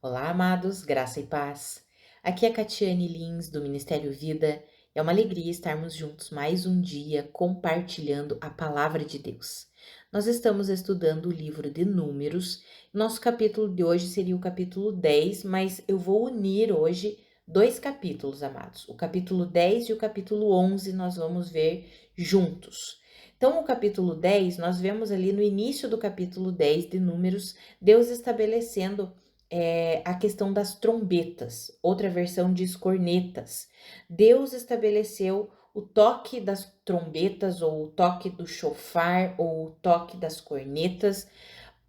Olá, amados, graça e paz. Aqui é Catiane Lins, do Ministério Vida. É uma alegria estarmos juntos mais um dia compartilhando a palavra de Deus. Nós estamos estudando o livro de Números. Nosso capítulo de hoje seria o capítulo 10, mas eu vou unir hoje dois capítulos, amados. O capítulo 10 e o capítulo 11 nós vamos ver juntos. Então, o capítulo 10, nós vemos ali no início do capítulo 10 de Números, Deus estabelecendo a questão das trombetas, outra versão diz cornetas. Deus estabeleceu o toque das trombetas, ou o toque do chofar, ou o toque das cornetas,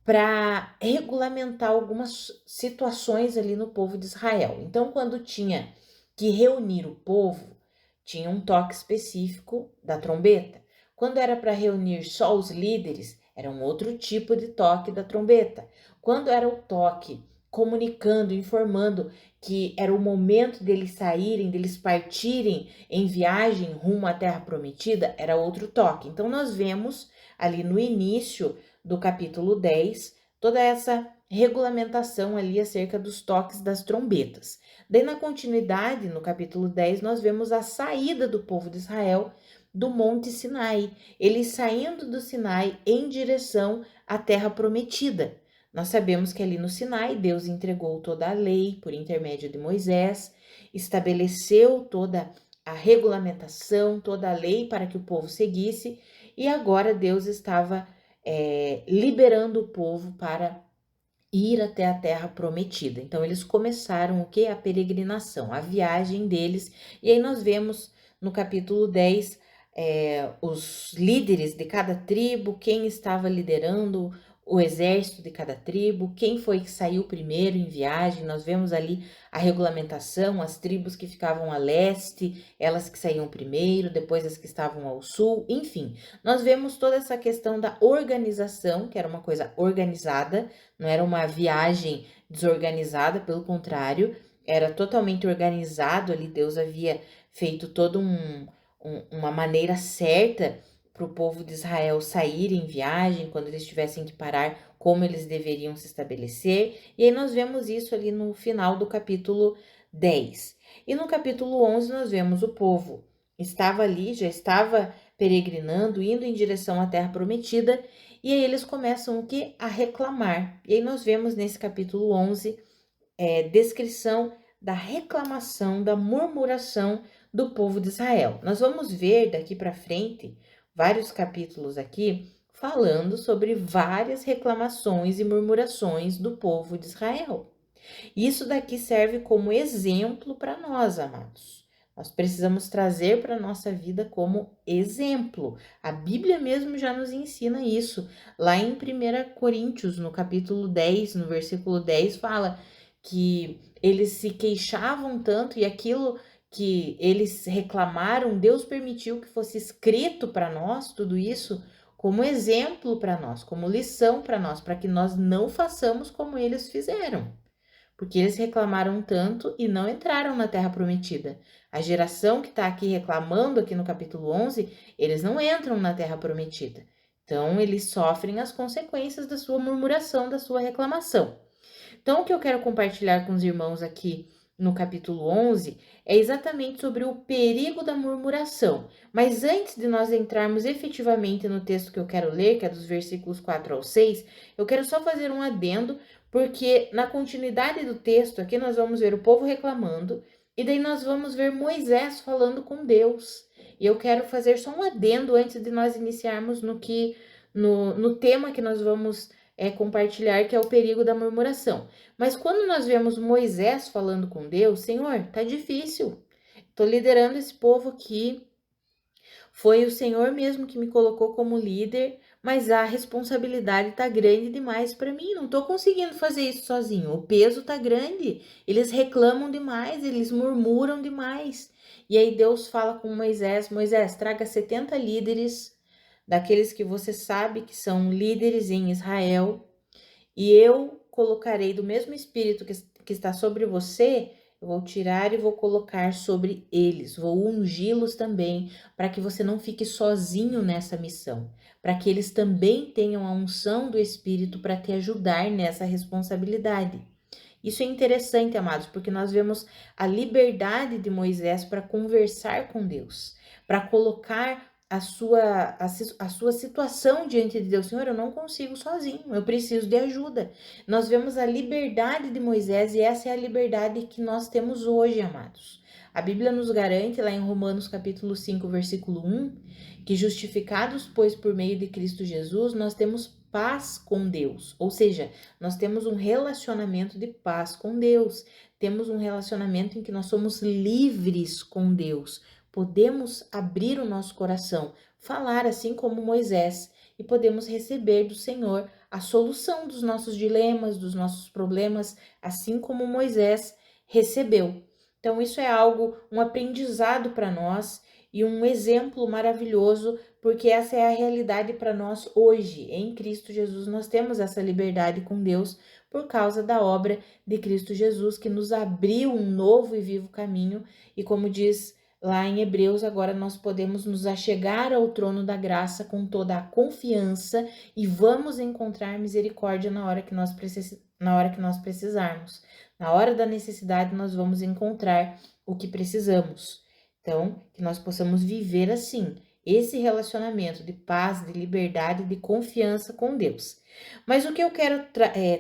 para regulamentar algumas situações ali no povo de Israel. Então, quando tinha que reunir o povo, tinha um toque específico da trombeta. Quando era para reunir só os líderes, era um outro tipo de toque da trombeta. Quando era o toque comunicando, informando que era o momento deles saírem, deles partirem em viagem rumo à Terra Prometida, era outro toque. Então, nós vemos ali no início do capítulo 10 toda essa regulamentação ali acerca dos toques das trombetas. Daí, na continuidade, no capítulo 10, nós vemos a saída do povo de Israel do Monte Sinai, eles saindo do Sinai em direção à Terra Prometida. Nós sabemos que ali no Sinai, Deus entregou toda a lei por intermédio de Moisés, estabeleceu toda a regulamentação, toda a lei para que o povo seguisse, e agora Deus estava liberando o povo para ir até a Terra Prometida. Então, eles começaram o que? A peregrinação, a viagem deles. E aí nós vemos no capítulo 10 os líderes de cada tribo, quem estava liderando o exército de cada tribo, quem foi que saiu primeiro em viagem. Nós vemos ali a regulamentação, as tribos que ficavam a leste, elas que saíam primeiro, depois as que estavam ao sul, enfim. Nós vemos toda essa questão da organização, que era uma coisa organizada, não era uma viagem desorganizada, pelo contrário, era totalmente organizado ali. Deus havia feito toda uma maneira certa para o povo de Israel sair em viagem, quando eles tivessem que parar, como eles deveriam se estabelecer. E aí nós vemos isso ali no final do capítulo 10. E no capítulo 11 nós vemos o povo estava ali, já estava peregrinando, indo em direção à Terra Prometida, e aí eles começam o que? A reclamar. E aí nós vemos nesse capítulo 11 descrição da reclamação, da murmuração do povo de Israel. Nós vamos ver daqui para frente vários capítulos aqui falando sobre várias reclamações e murmurações do povo de Israel. Isso daqui serve como exemplo para nós, amados. Nós precisamos trazer para a nossa vida como exemplo. A Bíblia mesmo já nos ensina isso. Lá em 1 Coríntios, no capítulo 10, no versículo 10, fala que eles se queixavam tanto e aquilo que eles reclamaram, Deus permitiu que fosse escrito para nós, tudo isso, como exemplo para nós, como lição para nós, para que nós não façamos como eles fizeram. Porque eles reclamaram tanto e não entraram na Terra Prometida. A geração que está aqui reclamando, aqui no capítulo 11, eles não entram na Terra Prometida. Então, eles sofrem as consequências da sua murmuração, da sua reclamação. Então, o que eu quero compartilhar com os irmãos aqui no capítulo 11 é exatamente sobre o perigo da murmuração. Mas antes de nós entrarmos efetivamente no texto que eu quero ler, que é dos versículos 4 ao 6, eu quero só fazer um adendo, porque na continuidade do texto aqui nós vamos ver o povo reclamando, e daí nós vamos ver Moisés falando com Deus. E eu quero fazer só um adendo antes de nós iniciarmos no tema que nós vamos compartilhar, que é o perigo da murmuração. Mas quando nós vemos Moisés falando com Deus, Senhor, tá difícil. Tô liderando esse povo aqui. Foi o Senhor mesmo que me colocou como líder, mas a responsabilidade tá grande demais para mim. Não tô conseguindo fazer isso sozinho. O peso tá grande. Eles reclamam demais, eles murmuram demais. E aí Deus fala com Moisés: Moisés, traga 70 líderes, daqueles que você sabe que são líderes em Israel, e eu colocarei do mesmo espírito que está sobre você, eu vou tirar e vou colocar sobre eles, vou ungí-los também, para que você não fique sozinho nessa missão, para que eles também tenham a unção do Espírito para te ajudar nessa responsabilidade. Isso é interessante, amados, porque nós vemos a liberdade de Moisés para conversar com Deus, para colocar a sua situação diante de Deus. Senhor, eu não consigo sozinho, eu preciso de ajuda. Nós vemos a liberdade de Moisés e essa é a liberdade que nós temos hoje, amados. A Bíblia nos garante, lá em Romanos capítulo 5, versículo 1, que justificados, pois, por meio de Cristo Jesus, nós temos paz com Deus. Ou seja, nós temos um relacionamento de paz com Deus. Temos um relacionamento em que nós somos livres com Deus. Podemos abrir o nosso coração, falar assim como Moisés, e podemos receber do Senhor a solução dos nossos dilemas, dos nossos problemas, assim como Moisés recebeu. Então, isso é algo, um aprendizado para nós e um exemplo maravilhoso, porque essa é a realidade para nós hoje. Em Cristo Jesus, nós temos essa liberdade com Deus por causa da obra de Cristo Jesus, que nos abriu um novo e vivo caminho. E como diz lá em Hebreus, agora nós podemos nos achegar ao trono da graça com toda a confiança e vamos encontrar misericórdia na hora que nós precisarmos. Na hora da necessidade, nós vamos encontrar o que precisamos. Então, que nós possamos viver assim, esse relacionamento de paz, de liberdade, de confiança com Deus. Mas o que eu quero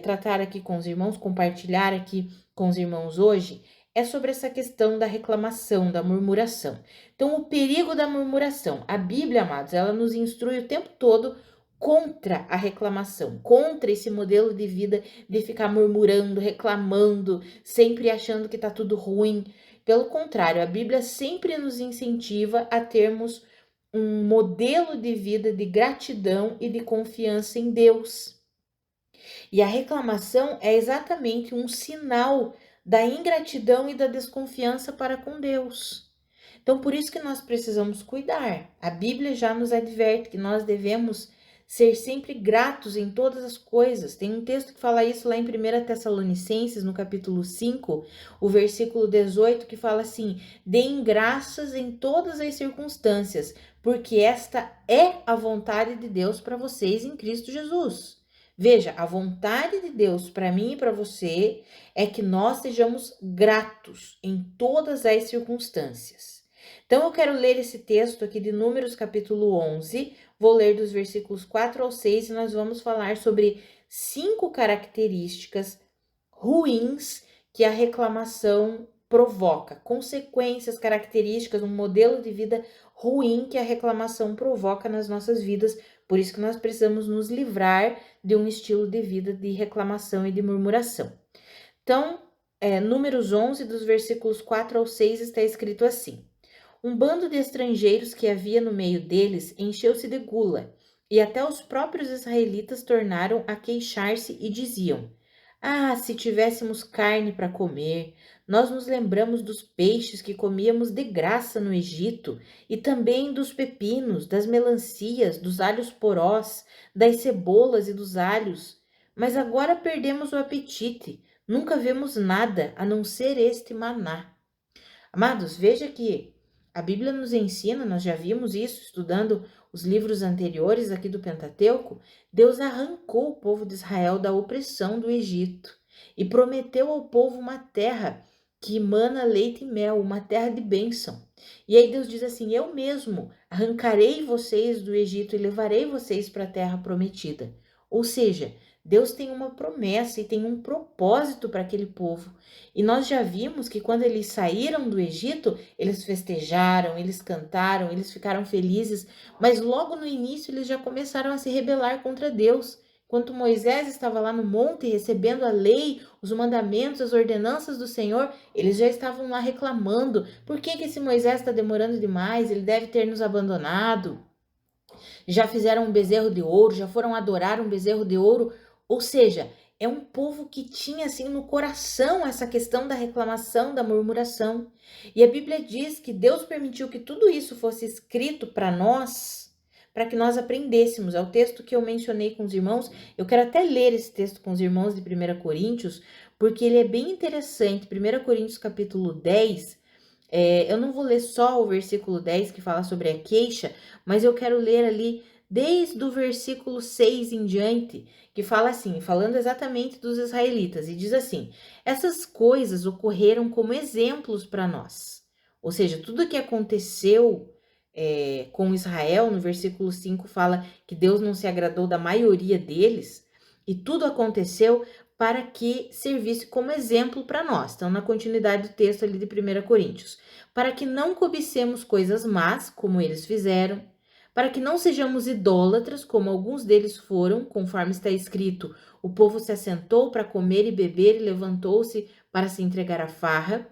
tratar aqui com os irmãos, compartilhar aqui com os irmãos hoje, é sobre essa questão da reclamação, da murmuração. Então, o perigo da murmuração. A Bíblia, amados, ela nos instrui o tempo todo contra a reclamação, contra esse modelo de vida de ficar murmurando, reclamando, sempre achando que tá tudo ruim. Pelo contrário, a Bíblia sempre nos incentiva a termos um modelo de vida de gratidão e de confiança em Deus. E a reclamação é exatamente um sinal da ingratidão e da desconfiança para com Deus. Então, por isso que nós precisamos cuidar. A Bíblia já nos adverte que nós devemos ser sempre gratos em todas as coisas. Tem um texto que fala isso lá em 1 Tessalonicenses, no capítulo 5, o versículo 18, que fala assim: deem graças em todas as circunstâncias, porque esta é a vontade de Deus para vocês em Cristo Jesus. Veja, a vontade de Deus para mim e para você é que nós sejamos gratos em todas as circunstâncias. Então, eu quero ler esse texto aqui de Números, capítulo 11, vou ler dos versículos 4 ao 6 e nós vamos falar sobre 5 características ruins que a reclamação provoca, consequências, características, um modelo de vida ruim que a reclamação provoca nas nossas vidas. Por isso que nós precisamos nos livrar de um estilo de vida de reclamação e de murmuração. Então, Números 11, dos versículos 4 ao 6, está escrito assim: um bando de estrangeiros que havia no meio deles encheu-se de gula, e até os próprios israelitas tornaram a queixar-se e diziam: ah, se tivéssemos carne para comer! Nós nos lembramos dos peixes que comíamos de graça no Egito, e também dos pepinos, das melancias, dos alhos porós, das cebolas e dos alhos. Mas agora perdemos o apetite, nunca vemos nada a não ser este maná. Amados, veja que a Bíblia nos ensina, nós já vimos isso estudando os livros anteriores aqui do Pentateuco. Deus arrancou o povo de Israel da opressão do Egito e prometeu ao povo uma terra que emana leite e mel, uma terra de bênção. E aí Deus diz assim: eu mesmo arrancarei vocês do Egito e levarei vocês para a terra prometida. Ou seja, Deus tem uma promessa e tem um propósito para aquele povo. E nós já vimos que quando eles saíram do Egito, eles festejaram, eles cantaram, eles ficaram felizes, mas logo no início eles já começaram a se rebelar contra Deus. Enquanto Moisés estava lá no monte recebendo a lei, os mandamentos, as ordenanças do Senhor, eles já estavam lá reclamando: por que esse Moisés está demorando demais? Ele deve ter nos abandonado. Já fizeram um bezerro de ouro, já foram adorar um bezerro de ouro. Ou seja, é um povo que tinha assim no coração essa questão da reclamação, da murmuração. E a Bíblia diz que Deus permitiu que tudo isso fosse escrito para nós, para que nós aprendêssemos. É o texto que eu mencionei com os irmãos. Eu quero até ler esse texto com os irmãos de 1 Coríntios, porque ele é bem interessante. 1 Coríntios capítulo 10, eu não vou ler só o versículo 10 que fala sobre a queixa, mas eu quero ler ali desde o versículo 6 em diante, que fala assim, falando exatamente dos israelitas, e diz assim: essas coisas ocorreram como exemplos para nós. Ou seja, tudo que aconteceu com Israel, no versículo 5 fala que Deus não se agradou da maioria deles, e tudo aconteceu para que servisse como exemplo para nós. Então, na continuidade do texto ali de 1 Coríntios, para que não cobicemos coisas más, como eles fizeram, para que não sejamos idólatras, como alguns deles foram, conforme está escrito: o povo se assentou para comer e beber e levantou-se para se entregar à farra,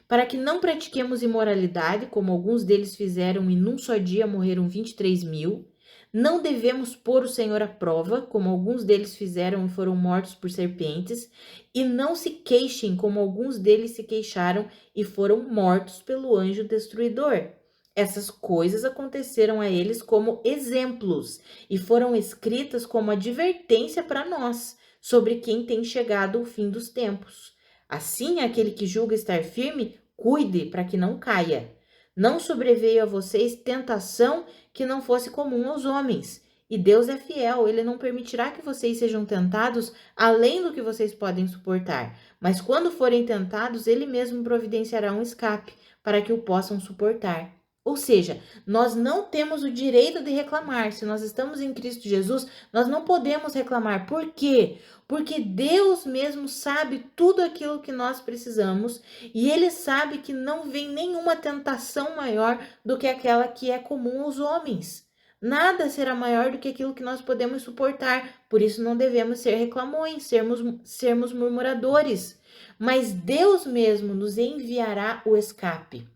para que não pratiquemos imoralidade, como alguns deles fizeram, e num só dia morreram 23.000. Não devemos pôr o Senhor à prova, como alguns deles fizeram e foram mortos por serpentes, e não se queixem, como alguns deles se queixaram e foram mortos pelo anjo destruidor. Essas coisas aconteceram a eles como exemplos e foram escritas como advertência para nós sobre quem tem chegado o fim dos tempos. Assim, aquele que julga estar firme, cuide para que não caia. Não sobreveio a vocês tentação que não fosse comum aos homens. E Deus é fiel, ele não permitirá que vocês sejam tentados além do que vocês podem suportar. Mas quando forem tentados, ele mesmo providenciará um escape para que o possam suportar. Ou seja, nós não temos o direito de reclamar. Se nós estamos em Cristo Jesus, nós não podemos reclamar. Por quê? Porque Deus mesmo sabe tudo aquilo que nós precisamos e Ele sabe que não vem nenhuma tentação maior do que aquela que é comum aos homens. Nada será maior do que aquilo que nós podemos suportar. Por isso não devemos ser reclamões, sermos murmuradores. Mas Deus mesmo nos enviará o escape.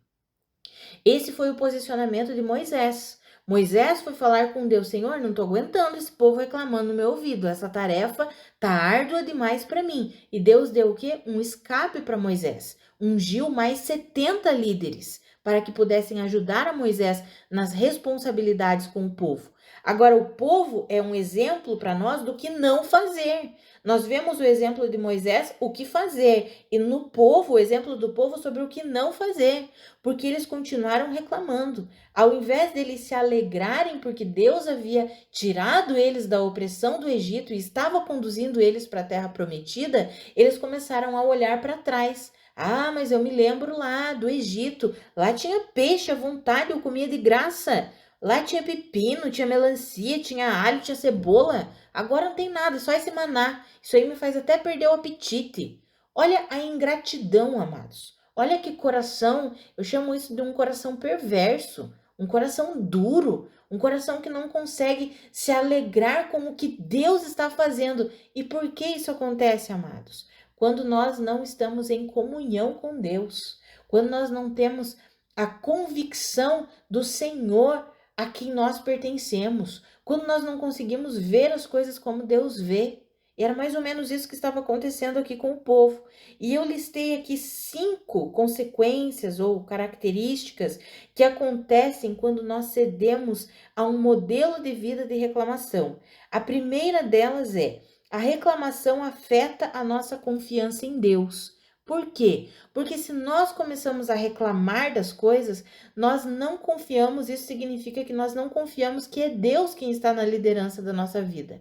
Esse foi o posicionamento de Moisés. Moisés foi falar com Deus: Senhor, não estou aguentando esse povo reclamando no meu ouvido. Essa tarefa tá árdua demais para mim. E Deus deu o quê? Um escape para Moisés. Ungiu mais 70 líderes para que pudessem ajudar a Moisés nas responsabilidades com o povo. Agora, o povo é um exemplo para nós do que não fazer. Nós vemos o exemplo de Moisés, o que fazer, e no povo, o exemplo do povo sobre o que não fazer, porque eles continuaram reclamando. Ao invés deles se alegrarem porque Deus havia tirado eles da opressão do Egito e estava conduzindo eles para a terra prometida, eles começaram a olhar para trás. Ah, mas eu me lembro lá do Egito, lá tinha peixe à vontade, eu comia de graça. Lá tinha pepino, tinha melancia, tinha alho, tinha cebola. Agora não tem nada, só esse maná. Isso aí me faz até perder o apetite. Olha a ingratidão, amados. Olha que coração, eu chamo isso de um coração perverso, um coração duro, um coração que não consegue se alegrar com o que Deus está fazendo. E por que isso acontece, amados? Quando nós não estamos em comunhão com Deus, quando nós não temos a convicção do Senhor a quem nós pertencemos, quando nós não conseguimos ver as coisas como Deus vê. E era mais ou menos isso que estava acontecendo aqui com o povo. E eu listei aqui 5 consequências ou características que acontecem quando nós cedemos a um modelo de vida de reclamação. A primeira delas é: a reclamação afeta a nossa confiança em Deus. Por quê? Porque se nós começamos a reclamar das coisas, nós não confiamos, isso significa que nós não confiamos que é Deus quem está na liderança da nossa vida.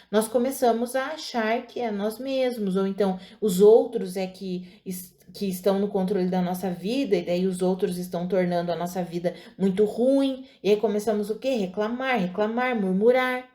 Nós começamos a achar que é nós mesmos, ou então os outros é que estão no controle da nossa vida, e daí os outros estão tornando a nossa vida muito ruim, e aí começamos o quê? Reclamar, murmurar.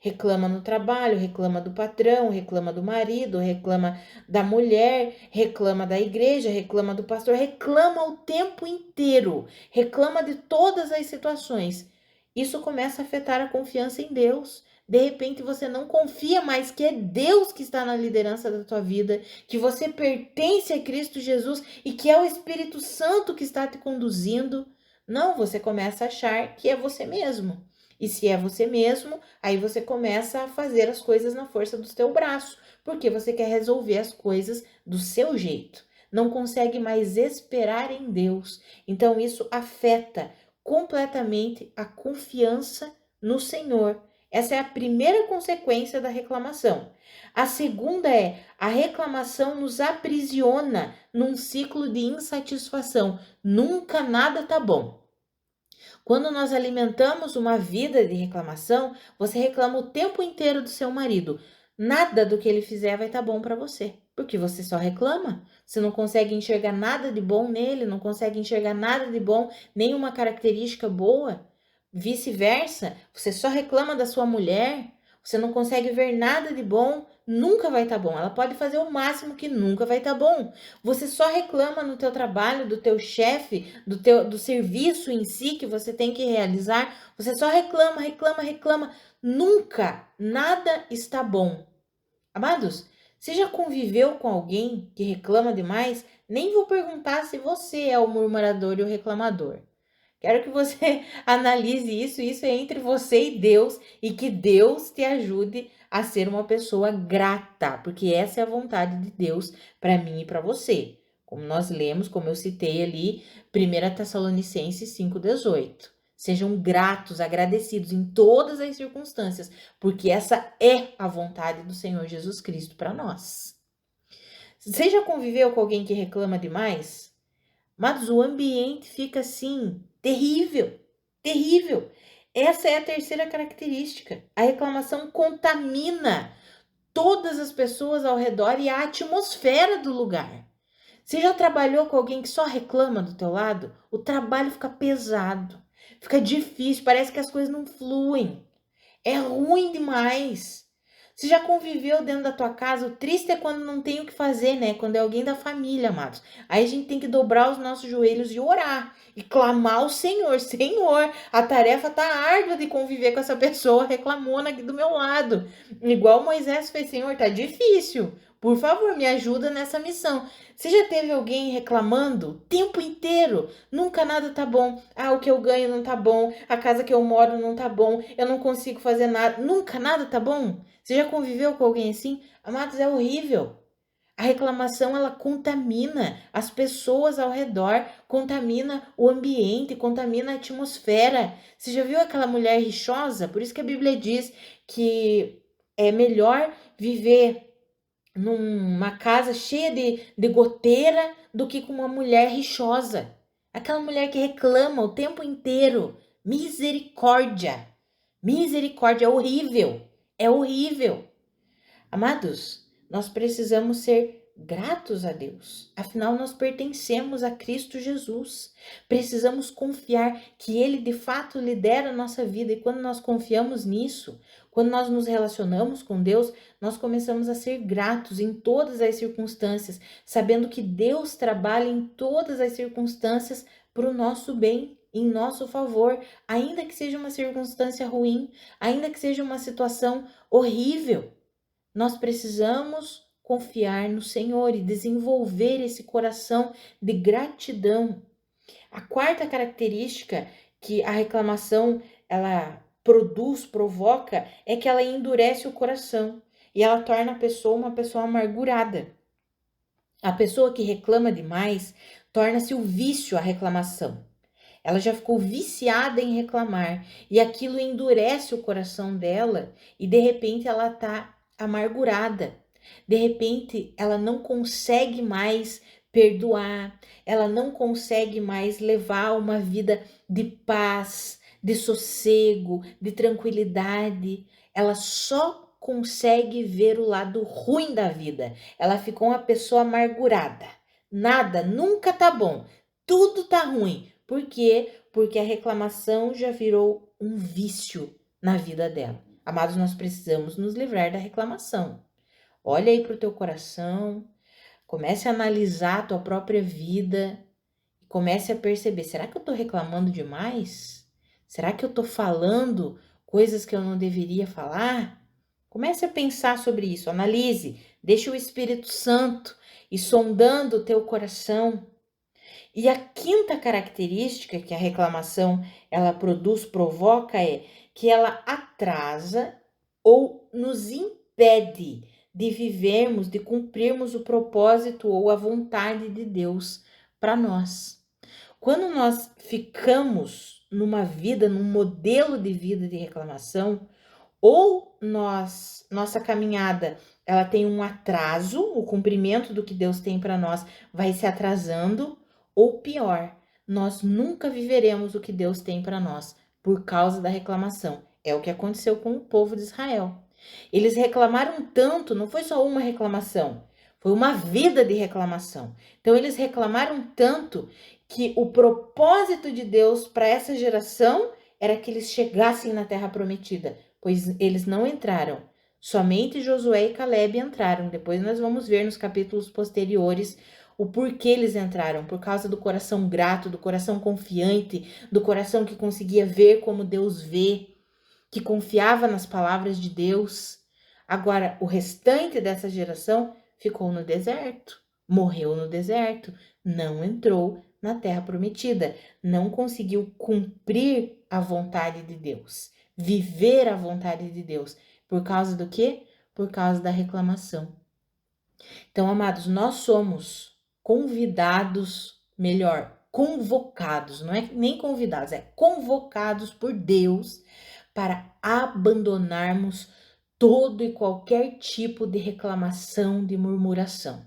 Reclama no trabalho, reclama do patrão, reclama do marido, reclama da mulher, reclama da igreja, reclama do pastor, reclama o tempo inteiro, reclama de todas as situações. Isso começa a afetar a confiança em Deus. De repente você não confia mais que é Deus que está na liderança da tua vida, que você pertence a Cristo Jesus e que é o Espírito Santo que está te conduzindo. Não, você começa a achar que é você mesmo. E se é você mesmo, aí você começa a fazer as coisas na força do teu braço, porque você quer resolver as coisas do seu jeito. Não consegue mais esperar em Deus. Então isso afeta completamente a confiança no Senhor. Essa é a primeira consequência da reclamação. A segunda é: a reclamação nos aprisiona num ciclo de insatisfação. Nunca nada tá bom. Quando nós alimentamos uma vida de reclamação, você reclama o tempo inteiro do seu marido. Nada do que ele fizer vai estar bom para você, porque você só reclama. Você não consegue enxergar nada de bom nele, não consegue enxergar nada de bom, nenhuma característica boa. Vice-versa, você só reclama da sua mulher, você não consegue ver nada de bom, nunca vai estar bom. Ela pode fazer o máximo que nunca vai estar bom. Você só reclama no teu trabalho, do teu chefe, do serviço em si que você tem que realizar. Você só reclama, reclama, reclama. Nunca nada está bom. Amados, você já conviveu com alguém que reclama demais? Nem vou perguntar se você é o murmurador e o reclamador. Quero que você analise isso é entre você e Deus, e que Deus te ajude a ser uma pessoa grata, porque essa é a vontade de Deus para mim e para você. Como nós lemos, como eu citei ali, 1 Tessalonicenses 5,18. Sejam gratos, agradecidos em todas as circunstâncias, porque essa é a vontade do Senhor Jesus Cristo para nós. Você já conviveu com alguém que reclama demais? Mas o ambiente fica assim, terrível, terrível. Essa é a terceira característica. A reclamação contamina todas as pessoas ao redor e a atmosfera do lugar. Você já trabalhou com alguém que só reclama do teu lado? O trabalho fica pesado, fica difícil, parece que as coisas não fluem. É ruim demais. Você já conviveu dentro da tua casa? O triste é quando não tem o que fazer, né? Quando é alguém da família, amados. Aí a gente tem que dobrar os nossos joelhos e orar. E clamar ao Senhor. Senhor, a tarefa tá árdua de conviver com essa pessoa reclamona aqui do meu lado. Igual Moisés fez. Senhor, tá difícil. Por favor, me ajuda nessa missão. Você já teve alguém reclamando o tempo inteiro? Nunca nada tá bom. Ah, o que eu ganho não tá bom. A casa que eu moro não tá bom. Eu não consigo fazer nada. Nunca nada tá bom. Você já conviveu com alguém assim? Amados, é horrível. A reclamação, ela contamina as pessoas ao redor, contamina o ambiente, contamina a atmosfera. Você já viu aquela mulher rixosa? Por isso que a Bíblia diz que é melhor viver numa casa cheia de goteira do que com uma mulher rixosa. Aquela mulher que reclama o tempo inteiro. Misericórdia. Misericórdia é horrível. É horrível. Amados, nós precisamos ser gratos a Deus. Afinal, nós pertencemos a Cristo Jesus. Precisamos confiar que Ele de fato lidera a nossa vida. E quando nós confiamos nisso, quando nós nos relacionamos com Deus, nós começamos a ser gratos em todas as circunstâncias, sabendo que Deus trabalha em todas as circunstâncias para o nosso bem, em nosso favor, ainda que seja uma circunstância ruim, ainda que seja uma situação horrível. Nós precisamos confiar no Senhor e desenvolver esse coração de gratidão. A quarta característica que a reclamação ela produz, provoca, é que ela endurece o coração e ela torna a pessoa uma pessoa amargurada. A pessoa que reclama demais torna-se o vício à reclamação. Ela já ficou viciada em reclamar e aquilo endurece o coração dela e de repente ela está amargurada. De repente ela não consegue mais perdoar, ela não consegue mais levar uma vida de paz, de sossego, de tranquilidade. Ela só consegue ver o lado ruim da vida. Ela ficou uma pessoa amargurada. Nada, nunca tá bom. Tudo tá ruim. Por quê? Porque a reclamação já virou um vício na vida dela. Amados, nós precisamos nos livrar da reclamação. Olha aí para o teu coração, comece a analisar a tua própria vida e comece a perceber, será que eu estou reclamando demais? Será que eu estou falando coisas que eu não deveria falar? Comece a pensar sobre isso, analise, deixe o Espírito Santo ir sondando o teu coração. E a quinta característica que a reclamação ela produz, provoca é que ela atrasa ou nos impede de vivermos, de cumprirmos o propósito ou a vontade de Deus para nós. Quando nós ficamos numa vida, num modelo de vida de reclamação, ou nossa caminhada ela tem um atraso, o cumprimento do que Deus tem para nós vai se atrasando, ou pior, nós nunca viveremos o que Deus tem para nós por causa da reclamação. É o que aconteceu com o povo de Israel. Eles reclamaram tanto, não foi só uma reclamação, foi uma vida de reclamação. Então eles reclamaram tanto que o propósito de Deus para essa geração era que eles chegassem na terra prometida, pois eles não entraram. Somente Josué e Caleb entraram. Depois nós vamos ver nos capítulos posteriores o porquê eles entraram, por causa do coração grato, do coração confiante, do coração que conseguia ver como Deus vê, que confiava nas palavras de Deus. Agora, o restante dessa geração ficou no deserto, morreu no deserto, não entrou na terra prometida, não conseguiu cumprir a vontade de Deus, viver a vontade de Deus. Por causa do quê? Por causa da reclamação. Então, amados, nós somos convidados, melhor, convocados, não é nem convidados, é convocados por Deus para abandonarmos todo e qualquer tipo de reclamação, de murmuração.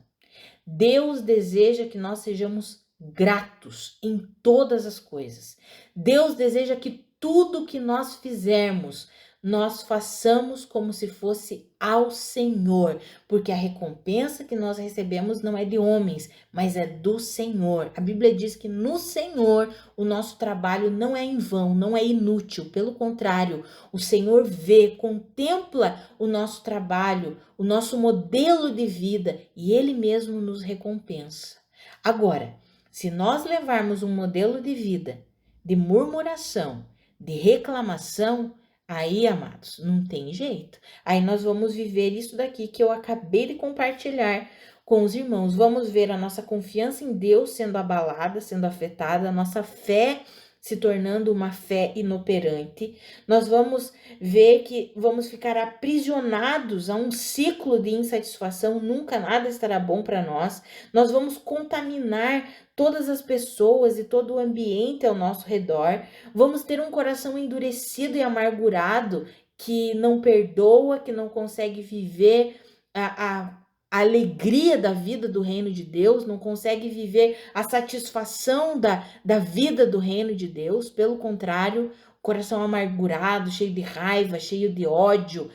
Deus deseja que nós sejamos gratos em todas as coisas. Deus deseja que tudo que nós fizermos, nós façamos como se fosse ao Senhor, porque a recompensa que nós recebemos não é de homens, mas é do Senhor. A Bíblia diz que no Senhor o nosso trabalho não é em vão, não é inútil, pelo contrário, o Senhor vê, contempla o nosso trabalho, o nosso modelo de vida e Ele mesmo nos recompensa. Agora, se nós levarmos um modelo de vida de murmuração, de reclamação, aí, amados, não tem jeito. Aí nós vamos viver isso daqui que eu acabei de compartilhar com os irmãos. Vamos ver a nossa confiança em Deus sendo abalada, sendo afetada, a nossa fé se tornando uma fé inoperante. Nós vamos ver que vamos ficar aprisionados a um ciclo de insatisfação, nunca nada estará bom para nós. Nós vamos contaminar todas as pessoas e todo o ambiente ao nosso redor. Vamos ter um coração endurecido e amargurado que não perdoa, que não consegue viver a alegria da vida do reino de Deus, não consegue viver a satisfação da vida do reino de Deus. Pelo contrário, coração amargurado, cheio de raiva, cheio de ódio,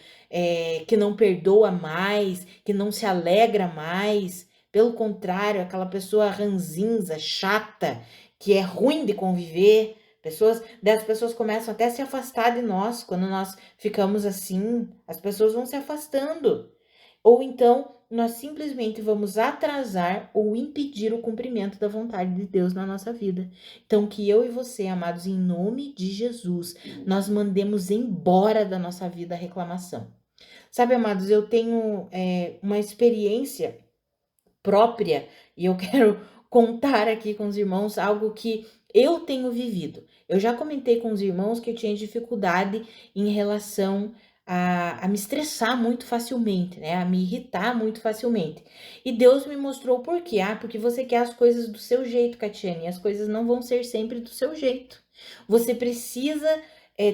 que não perdoa mais, que não se alegra mais. Pelo contrário, aquela pessoa ranzinza, chata, que é ruim de conviver. Das pessoas começam até a se afastar de nós. Quando nós ficamos assim, as pessoas vão se afastando. Ou então, nós simplesmente vamos atrasar ou impedir o cumprimento da vontade de Deus na nossa vida. Então, que eu e você, amados, em nome de Jesus, nós mandemos embora da nossa vida a reclamação. Sabe, amados, eu tenho uma experiência própria e eu quero contar aqui com os irmãos algo que eu tenho vivido. Eu já comentei com os irmãos que eu tinha dificuldade em relação a me estressar muito facilmente, né? A me irritar muito facilmente. E Deus me mostrou por quê. Porque você quer as coisas do seu jeito, Catiane, e as coisas não vão ser sempre do seu jeito. Você precisa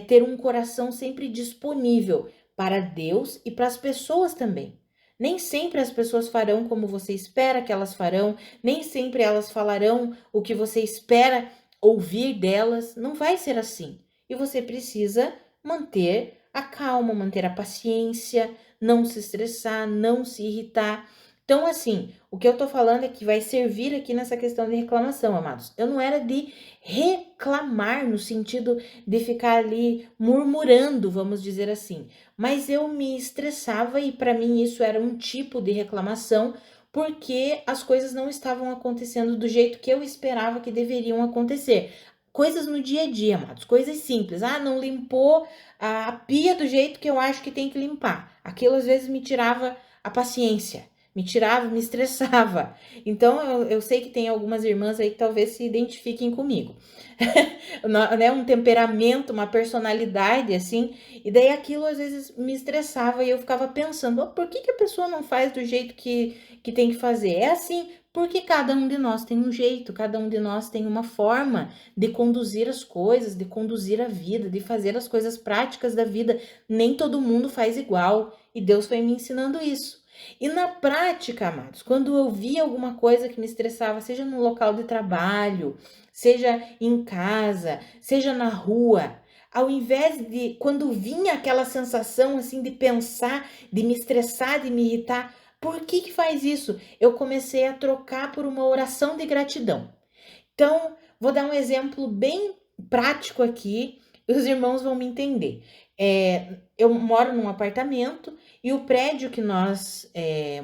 ter um coração sempre disponível para Deus e para as pessoas também. Nem sempre as pessoas farão como você espera que elas farão, nem sempre elas falarão o que você espera ouvir delas. Não vai ser assim. E você precisa manter a calma, manter a paciência, não se estressar, não se irritar. Então, assim, o que eu tô falando é que vai servir aqui nessa questão de reclamação, amados. Eu não era de reclamar no sentido de ficar ali murmurando, vamos dizer assim. Mas eu me estressava e para mim isso era um tipo de reclamação, porque as coisas não estavam acontecendo do jeito que eu esperava que deveriam acontecer. Coisas no dia a dia, amados, coisas simples. Não limpou a pia do jeito que eu acho que tem que limpar. Aquilo às vezes me tirava a paciência, me estressava. Então eu sei que tem algumas irmãs aí que talvez se identifiquem comigo. Né? Um temperamento, uma personalidade assim, e daí aquilo às vezes me estressava e eu ficava pensando, por que a pessoa não faz do jeito que tem que fazer? É assim, porque cada um de nós tem um jeito, cada um de nós tem uma forma de conduzir as coisas, de conduzir a vida, de fazer as coisas práticas da vida. Nem todo mundo faz igual, e Deus foi me ensinando isso. E na prática, amados, quando eu via alguma coisa que me estressava, seja no local de trabalho, seja em casa, seja na rua, ao invés de, quando vinha aquela sensação assim de pensar, de me estressar, de me irritar, por que que faz isso? Eu comecei a trocar por uma oração de gratidão. Então, vou dar um exemplo bem prático aqui, e os irmãos vão me entender. Eu moro num apartamento e o prédio que nós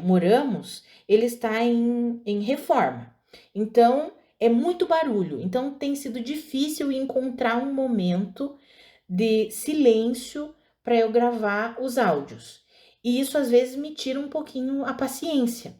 moramos, ele está em reforma. Então, é muito barulho. Então, tem sido difícil encontrar um momento de silêncio para eu gravar os áudios. E isso às vezes me tira um pouquinho a paciência.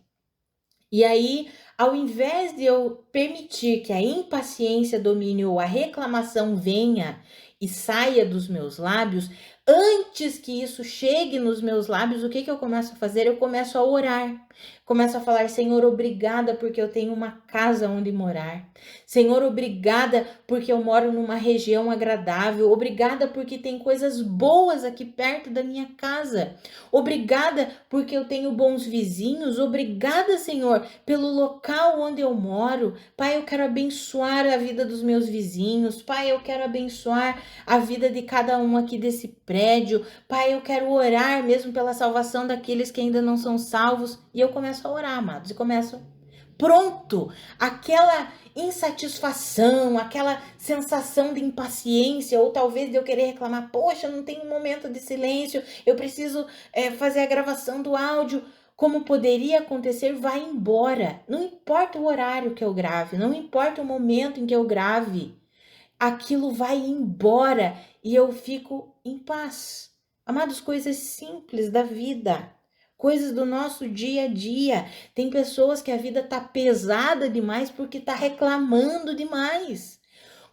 E aí, ao invés de eu permitir que a impaciência domine ou a reclamação venha e saia dos meus lábios, antes que isso chegue nos meus lábios, o que que eu começo a fazer? Eu começo a orar. Começo a falar: Senhor, obrigada porque eu tenho uma casa onde morar. Senhor, obrigada porque eu moro numa região agradável. Obrigada porque tem coisas boas aqui perto da minha casa. Obrigada porque eu tenho bons vizinhos. Obrigada, Senhor, pelo local onde eu moro. Pai, eu quero abençoar a vida dos meus vizinhos. Pai, eu quero abençoar a vida de cada um aqui desse prédio. Pai, eu quero orar mesmo pela salvação daqueles que ainda não são salvos. E eu começo a orar, amados, e começo. Pronto, aquela insatisfação, aquela sensação de impaciência, ou talvez de eu querer reclamar, poxa, não tem um momento de silêncio, eu preciso fazer a gravação do áudio, como poderia acontecer, vai embora. Não importa o horário que eu grave, não importa o momento em que eu grave, aquilo vai embora e eu fico em paz. Amados, coisas simples da vida, coisas do nosso dia a dia. Tem pessoas que a vida tá pesada demais porque tá reclamando demais.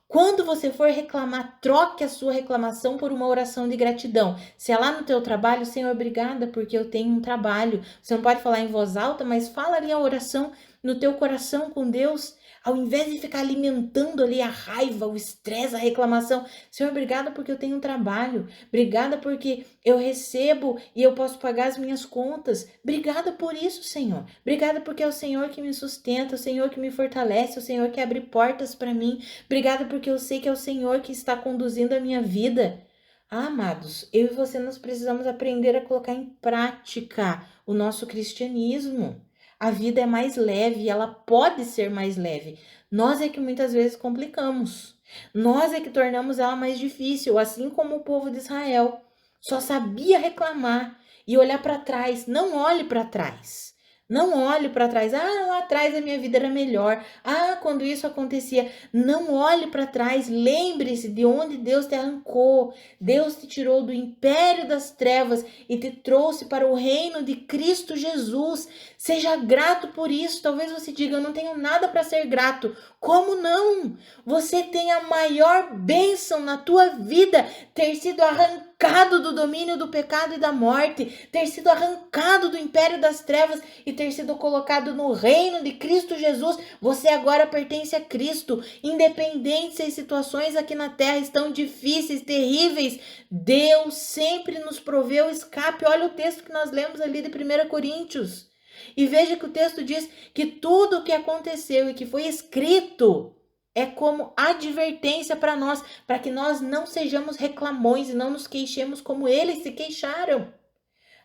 Quando você for reclamar, troque a sua reclamação por uma oração de gratidão. Se é lá no teu trabalho, Senhor, obrigada porque eu tenho um trabalho. Você não pode falar em voz alta, mas fala ali a oração no teu coração com Deus. Ao invés de ficar alimentando ali a raiva, o estresse, a reclamação. Senhor, obrigada porque eu tenho um trabalho. Obrigada porque eu recebo e eu posso pagar as minhas contas. Obrigada por isso, Senhor. Obrigada porque é o Senhor que me sustenta, o Senhor que me fortalece, o Senhor que abre portas para mim. Obrigada porque eu sei que é o Senhor que está conduzindo a minha vida. Ah, amados, eu e você nós precisamos aprender a colocar em prática o nosso cristianismo. A vida é mais leve, ela pode ser mais leve. Nós é que muitas vezes complicamos. Nós é que tornamos ela mais difícil, assim como o povo de Israel. Só sabia reclamar e olhar para trás. Não olhe para trás. Não olhe para trás. Ah, lá atrás a minha vida era melhor. Ah, quando isso acontecia. Não olhe para trás. Lembre-se de onde Deus te arrancou. Deus te tirou do império das trevas e te trouxe para o reino de Cristo Jesus. Seja grato por isso. Talvez você diga: eu não tenho nada para ser grato. Como não? Você tem a maior bênção na tua vida, ter sido arrancado do domínio do pecado e da morte, ter sido arrancado do império das trevas e ter sido colocado no reino de Cristo Jesus. Você agora pertence a Cristo. Independente se as situações aqui na terra estão difíceis, terríveis, Deus sempre nos proveu escape. Olha o texto que nós lemos ali de 1 Coríntios. E veja que o texto diz que tudo o que aconteceu e que foi escrito é como advertência para nós, para que nós não sejamos reclamões e não nos queixemos como eles se queixaram.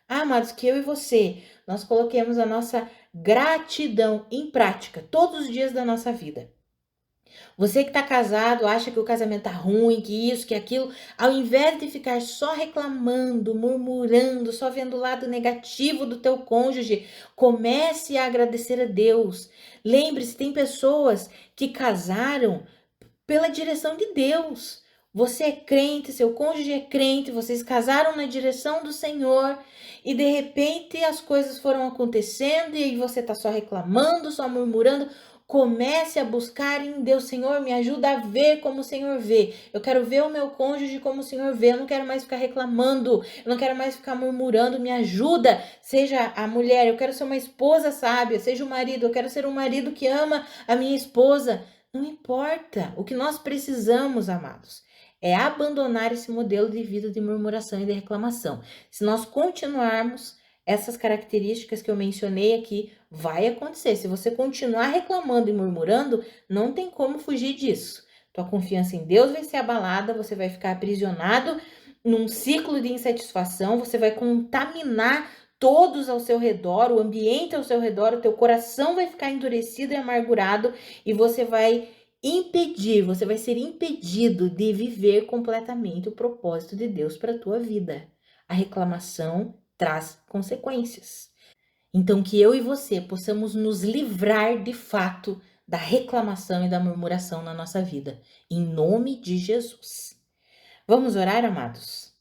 Ah, amados, que eu e você, nós coloquemos a nossa gratidão em prática todos os dias da nossa vida. Você que está casado, acha que o casamento tá ruim, que isso, que aquilo, ao invés de ficar só reclamando, murmurando, só vendo o lado negativo do teu cônjuge, comece a agradecer a Deus. Lembre-se, tem pessoas que casaram pela direção de Deus. Você é crente, seu cônjuge é crente, vocês casaram na direção do Senhor e de repente as coisas foram acontecendo e aí você está só reclamando, só murmurando. Comece a buscar em Deus. Senhor, me ajuda a ver como o Senhor vê. Eu quero ver o meu cônjuge como o Senhor vê. Eu não quero mais ficar reclamando. Eu não quero mais ficar murmurando. Me ajuda. Seja a mulher, eu quero ser uma esposa sábia. Seja o marido, eu quero ser um marido que ama a minha esposa. Não importa. O que nós precisamos, amados, é abandonar esse modelo de vida de murmuração e de reclamação. Se nós continuarmos essas características que eu mencionei aqui vai acontecer. Se você continuar reclamando e murmurando, não tem como fugir disso. Tua confiança em Deus vai ser abalada, você vai ficar aprisionado num ciclo de insatisfação, você vai contaminar todos ao seu redor, o ambiente ao seu redor, o teu coração vai ficar endurecido e amargurado e você vai ser impedido de viver completamente o propósito de Deus para a tua vida. A reclamação traz consequências. Então, que eu e você possamos nos livrar de fato da reclamação e da murmuração na nossa vida, em nome de Jesus. Vamos orar, amados?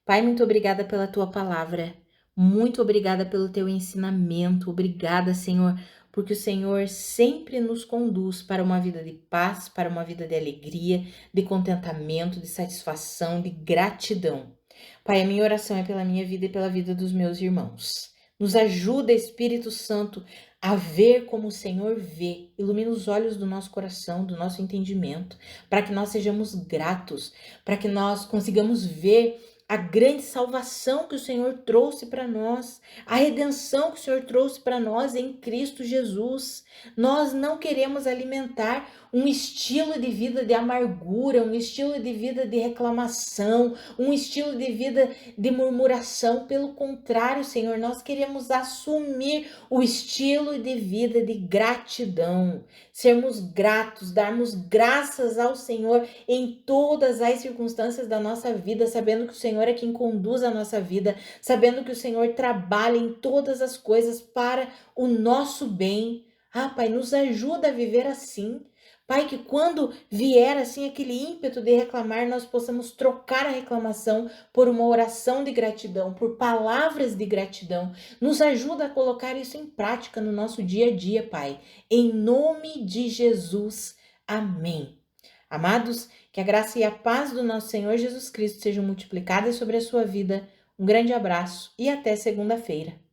Pai, muito obrigada pela tua palavra, muito obrigada pelo teu ensinamento, obrigada, Senhor, porque o Senhor sempre nos conduz para uma vida de paz, para uma vida de alegria, de contentamento, de satisfação, de gratidão. Pai, a minha oração é pela minha vida e pela vida dos meus irmãos. Nos ajuda, Espírito Santo, a ver como o Senhor vê. Ilumina os olhos do nosso coração, do nosso entendimento, para que nós sejamos gratos, para que nós consigamos ver a grande salvação que o Senhor trouxe para nós, a redenção que o Senhor trouxe para nós em Cristo Jesus. Nós não queremos alimentar um estilo de vida de amargura, um estilo de vida de reclamação, um estilo de vida de murmuração. Pelo contrário, Senhor, nós queremos assumir o estilo de vida de gratidão, sermos gratos, darmos graças ao Senhor em todas as circunstâncias da nossa vida, sabendo que o Senhor é quem conduz a nossa vida, sabendo que o Senhor trabalha em todas as coisas para o nosso bem. Ah, Pai, nos ajuda a viver assim. Pai, que quando vier assim aquele ímpeto de reclamar, nós possamos trocar a reclamação por uma oração de gratidão, por palavras de gratidão. Nos ajuda a colocar isso em prática no nosso dia a dia, Pai. Em nome de Jesus. Amém. Amados, que a graça e a paz do nosso Senhor Jesus Cristo sejam multiplicadas sobre a sua vida. Um grande abraço e até segunda-feira.